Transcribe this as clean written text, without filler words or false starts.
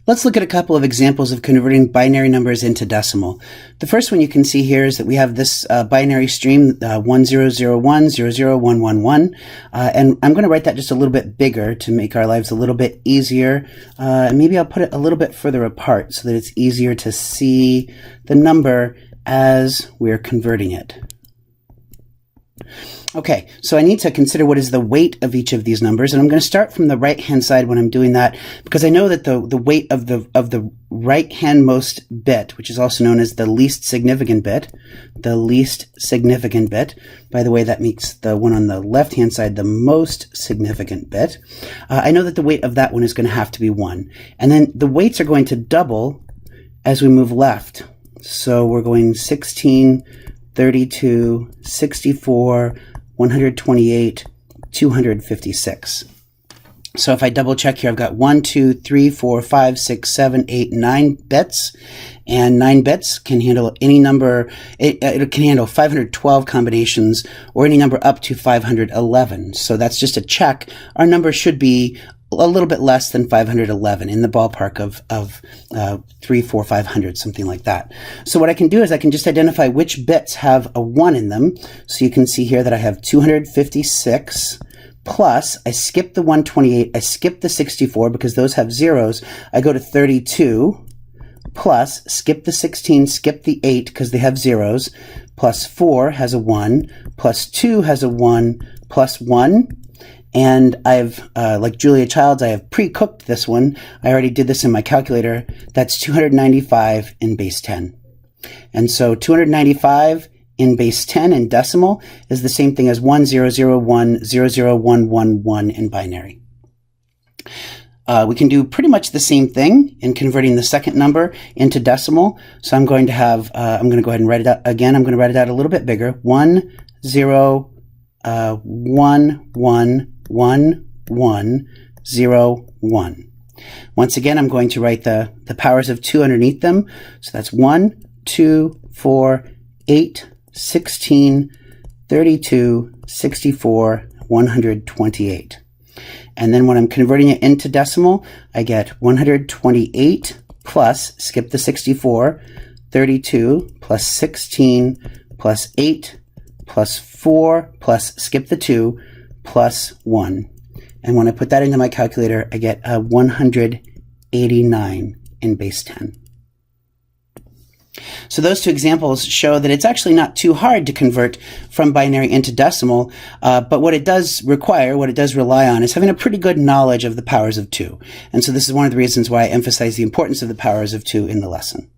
Let's look at a couple of examples of converting binary numbers into decimal. The first one you can see here is that we have this binary stream 1001 00111, and I'm going to write that just a little bit bigger to make our lives a little bit easier. And maybe I'll put it a little bit further apart so that it's easier to see the number as we're converting it. Okay, so I need to consider what is the weight of each of these numbers, and I'm going to start from the right-hand side when I'm doing that, because I know that the weight of the right-handmost bit, which is also known as the least significant bit, by the way, that makes the one on the left-hand side the most significant bit. I know that the weight of that one is going to have to be 1. And then the weights are going to double as we move left. So we're going 16, 32, 64, 128, 256. So if I double check here, I've got 1, 2, 3, 4, 5, 6, 7, 8, 9 bits. And 9 bits can handle any number. It can handle 512 combinations or any number up to 511. So that's just a check. Our number should be a little bit less than 511, in the ballpark of 3, 4, 500, something like that. So what I can do is I can just identify which bits have a 1 in them. So you can see here that I have 256 plus, I skip the 128, I skip the 64 because those have zeros. I go to 32 plus, skip the 16, skip the 8 because they have zeros, plus 4 has a 1, plus 2 has a 1, plus 1. And I've, like Julia Childs, I have pre-cooked this one. I already did this in my calculator. That's 295 in base 10. And so 295 in base 10 in decimal is the same thing as 1001 00111 in binary. We can do pretty much the same thing in converting the second number into decimal. So I'm going to have, I'm going to go ahead and write it out again. I'm going to write it out a little bit bigger. 101101. Once again, I'm going to write the powers of 2 underneath them. So that's 1, 2, 4, 8, 16, 32, 64, 128. And then when I'm converting it into decimal, I get 128 plus, skip the 64, 32 plus 16 plus 8 plus 4 plus, skip the 2, plus 1. And when I put that into my calculator, I get 189 in base 10. So those two examples show that it's actually not too hard to convert from binary into decimal, but what it does require, what it does rely on, is having a pretty good knowledge of the powers of 2. And so this is one of the reasons why I emphasize the importance of the powers of 2 in the lesson.